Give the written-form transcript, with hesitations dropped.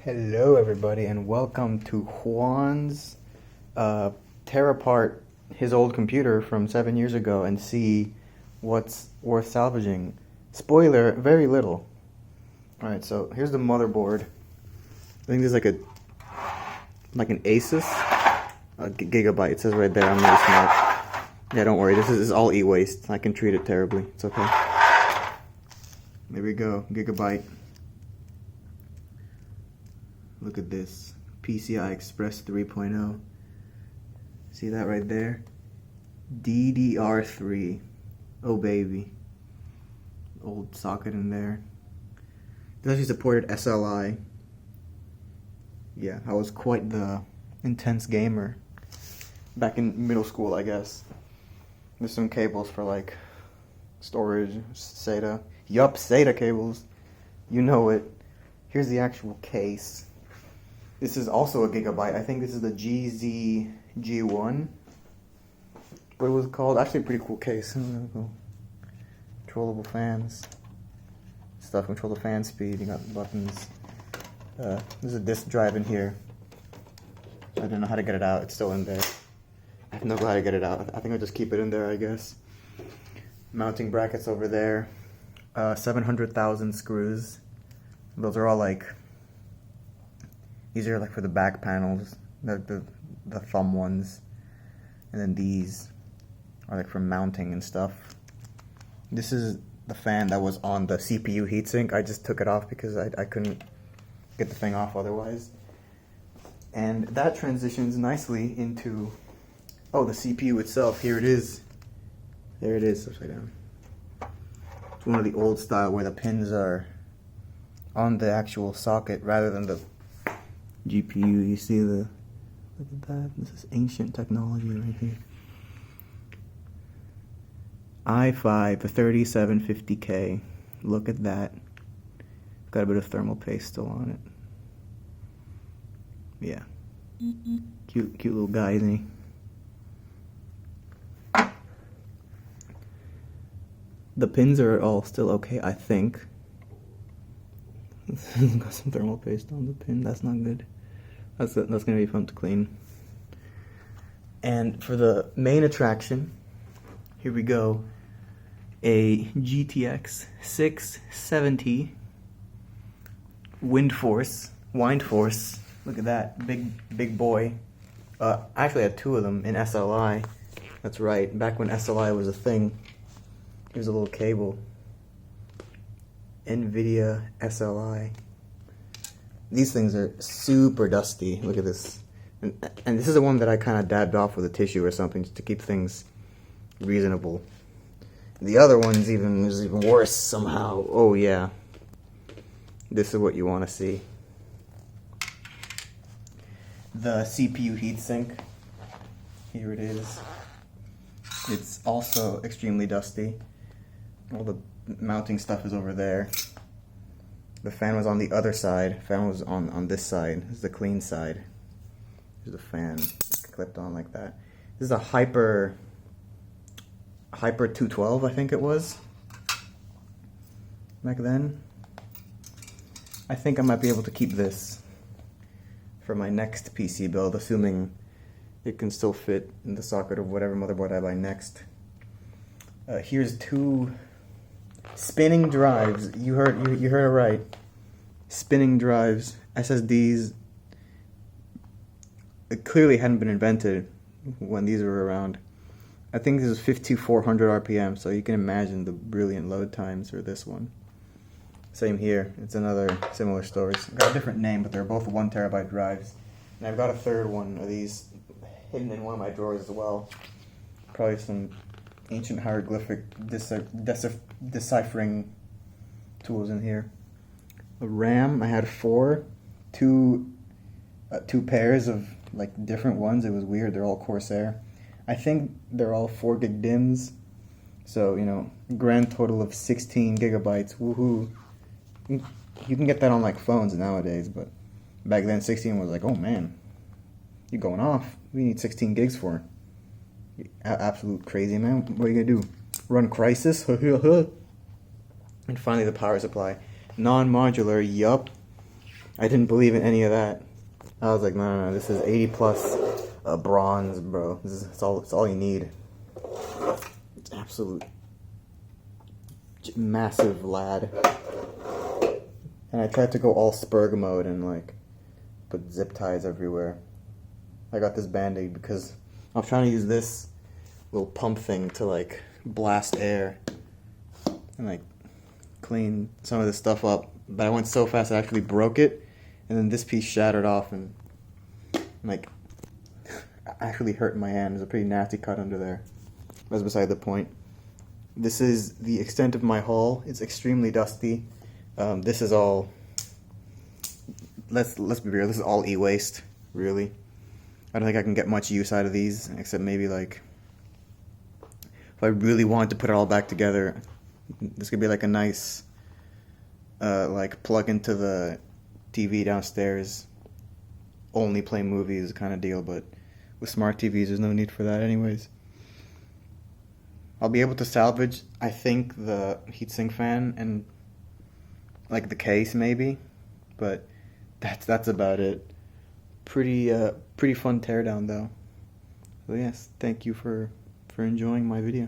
Hello, everybody, and welcome to Juan's tear apart his old computer from 7 years ago and see what's worth salvaging. Spoiler, very little. Alright, so here's the motherboard. I think there's like an Asus Gigabyte. It says right there. I'm really smart. Yeah, don't worry. This is all e-waste. I can treat it terribly. It's okay. There we go. Gigabyte. Look at this. PCI Express 3.0. See that right there? DDR3. Oh baby. Old socket in there. This actually supported SLI. Yeah, I was quite the intense gamer back in middle school, I guess. There's some cables for like storage, SATA. Yup, SATA cables. You know it. Here's the actual case. This is also a Gigabyte. I think this is the GZ-G1. What it was called? Actually a pretty cool case. Controllable fans. Stuff, control the fan speed. You got buttons. There's a disk drive in here. I don't know how to get it out. It's still in there. I have no clue how to get it out. I think I'll just keep it in there, I guess. Mounting brackets over there. 700,000 screws. Those are all like... These are like for the back panels, the thumb ones. And then these are like for mounting and stuff. This is the fan that was on the CPU heatsink. I just took it off because I couldn't get the thing off otherwise. And that transitions nicely into, oh, the CPU itself. Here it is. There it is, upside down. It's one of the old style where the pins are on the actual socket rather than the GPU. You see the, look at that. This is ancient technology right here. i5 3750K. Look at that. Got a bit of thermal paste still on it. Yeah. Cute little guy, isn't he? The pins are all still okay, I think. Got some thermal paste on the pin. That's not good. That's gonna be fun to clean. And for the main attraction, here we go. A GTX 670 Wind Force. Look at that big boy. I actually had two of them in SLI. That's right. Back when SLI was a thing. Here's a little cable. NVIDIA SLI. These things are super dusty. Look at this. And this is the one that I kind of dabbed off with a tissue or something just to keep things reasonable. The other one's is even worse somehow. Oh yeah. This is what you want to see. The CPU heatsink. Here it is. It's also extremely dusty. All the mounting stuff is over there. The fan was on the other side. Fan was on this side. This is the clean side. There's the fan clipped on like that. This is a Hyper 212, I think it was. Back then. I think I might be able to keep this for my next PC build, assuming it can still fit in the socket of whatever motherboard I buy next. Here's two spinning drives. You heard it right. Spinning drives, SSDs. It clearly hadn't been invented when these were around. I think this is 5400 RPM, so you can imagine the brilliant load times for this one. Same here. It's another similar story. It's got a different name, but they're both 1 terabyte drives. And I've got a third one of these hidden in one of my drawers as well. Probably some ancient hieroglyphic deciphering tools in here. A RAM, I had two pairs of like different ones. It was weird. They're all Corsair. I think they're all 4 gig DIMMs. So, you know, grand total of 16 gigabytes. Woohoo. You can get that on like phones nowadays, but back then 16 was like, oh man, you're going off. We need 16 gigs for. Absolute crazy, man. What are you gonna do? Run Crisis? And finally the power supply. Non-modular, yup. I didn't believe in any of that. I was like, no, this is 80 plus bronze, bro. It's all you need. It's absolute massive lad. And I tried to go all Spurg mode and like put zip ties everywhere. I got this band-aid because I was trying to use this little pump thing to like blast air and like clean some of this stuff up, but I went so fast I actually broke it, and then this piece shattered off and like actually hurt my hand. There's a pretty nasty cut under there. That's beside the point. This is the extent of my haul. It's extremely dusty. This is all, let's be real, this is all e-waste, really. I don't think I can get much use out of these, except maybe like if I really wanted to put it all back together, this could be like a nice like plug into the TV downstairs, only play movies kind of deal, but with smart TVs there's no need for that anyways. I'll be able to salvage, I think, the heatsink fan and like the case maybe, but that's about it. Pretty fun teardown though. So yes, thank you for enjoying my video.